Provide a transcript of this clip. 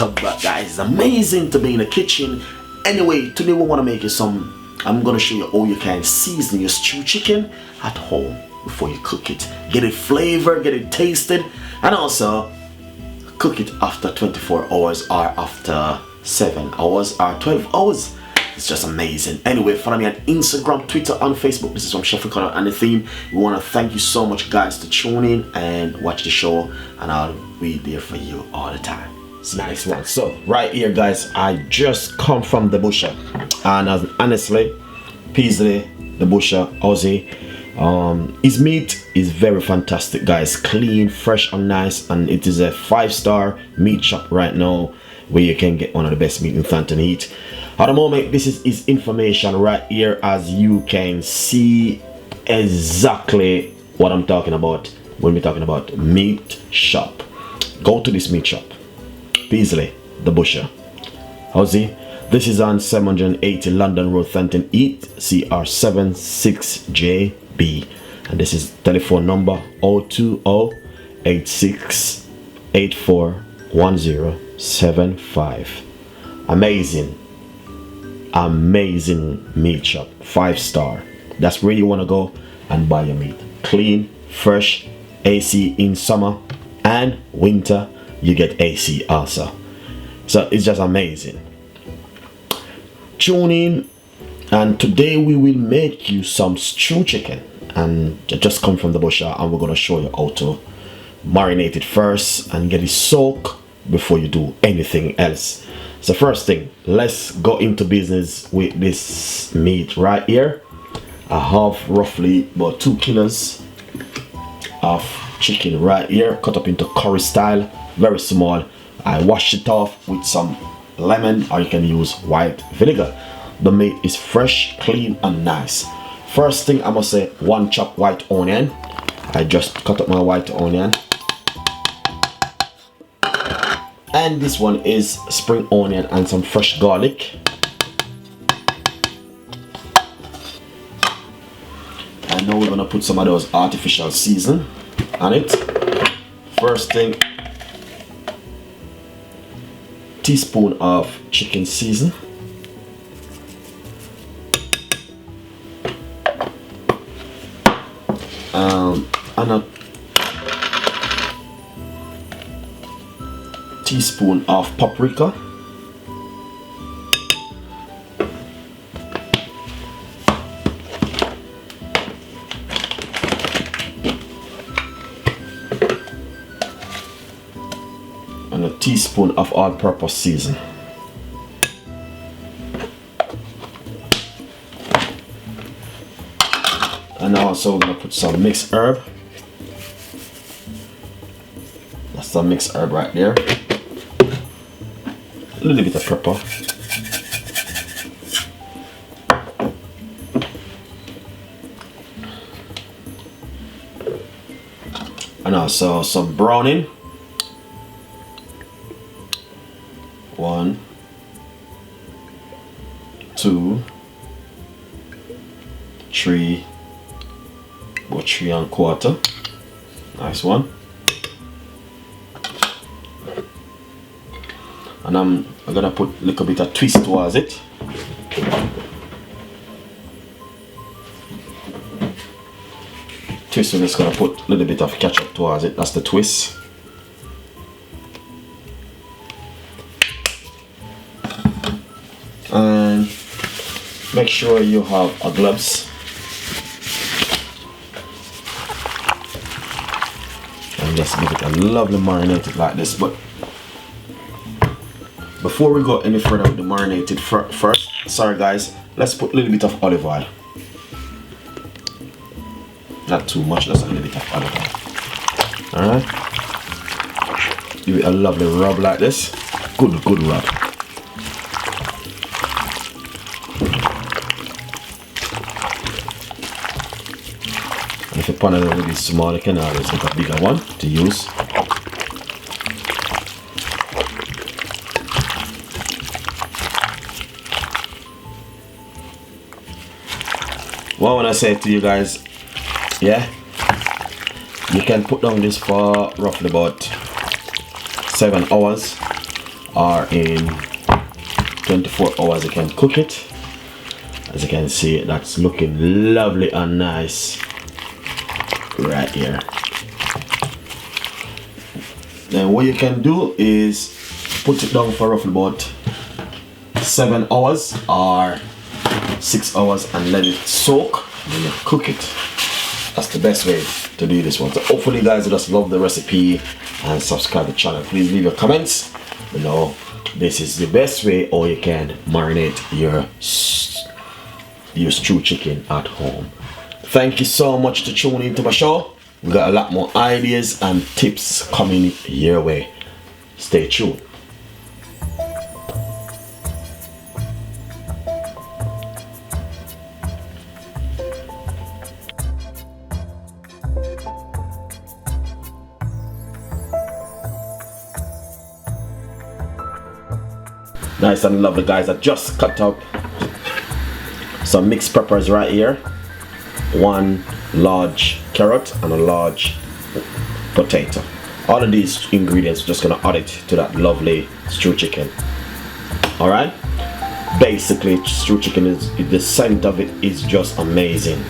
welcome back, guys. It's amazing to be in the kitchen. Anyway, today we want to make you some, I'm going to show you how you can season your stew chicken at home before you cook it. Get it flavored, get it tasted, and also cook it after 24 hours or after 7 hours or 12 hours. It's just amazing. Anyway, follow me on Instagram, Twitter, and Facebook. This is from Chef Ricardo and the theme. We want to thank you so much, guys, to tune in and watch the show, and I'll be there for you all the time. See you next one. So right here, guys, I just come from the butcher, and honestly, Beasley The Butcher, Aussie, his meat is very fantastic, guys. Clean, fresh, and nice, and it is a 5-star meat shop right now where you can get one of the best meat in Thornton Heat. At the moment, this is his information right here, as you can see exactly what I'm talking about when we're talking about meat shop. Go to this meat shop, Beasley The Butcher, Aussie. This is on 780 London Road, Thornton Heat, CR76JB, and this is telephone number 020-8684-1075. Amazing meat shop, 5-star. That's where you want to go and buy your meat. Clean, fresh, AC in summer and winter. You get AC also, so it's just amazing. Tune in, and today we will make you some stew chicken, and just come from the butcher, and we're going to show you how to marinate it first and get it soaked before you do anything else. So first thing, let's go into business with this meat right here. I have roughly about 2 kilos of chicken right here, cut up into curry style, very small. I washed it off with some lemon, or you can use white vinegar. The meat is fresh, clean, and nice. First thing, I must say, 1 chopped white onion. I just cut up my white onion. And this one is spring onion and some fresh garlic. And now we're gonna put some of those artificial season on it. First thing, teaspoon of chicken season. And a teaspoon of paprika. And a teaspoon of all-purpose season. And also we're gonna put some mixed herb. That's some mixed herb right there. A little bit of pepper. And also some browning. 1, 2, 3, about 3 1/4. Nice one. And I'm gonna put a little bit of twist towards it. Twist, we're just gonna put a little bit of ketchup towards it. That's the twist. And make sure you have a gloves. And just give it a lovely marinade like this. But before we go any further with the marinated first, sorry guys, let's put a little bit of olive oil. Not too much, just a little bit of olive oil. Alright. Give it a lovely rub like this. Good rub. And if your pan is really small, you can always make a bigger one to use. What when I say to you guys, yeah, you can put down this for roughly about 7 hours, or in 24 hours you can cook it. As you can see, that's looking lovely and nice right here. Then what you can do is put it down for roughly about 7 hours or 6 hours and let it soak, then you cook it. That's the best way to do this one. So hopefully you guys just love the recipe and subscribe to the channel. Please leave your comments below. This is the best way or you can marinate your stew chicken at home. Thank you so much to tune into my show. We got a lot more ideas and tips coming your way. Stay tuned. Nice and lovely, guys. I just cut up some mixed peppers right here, 1 large carrot and a large potato. All of these ingredients, just gonna add it to that lovely stew chicken. All right, basically stew chicken is, the scent of it is just amazing.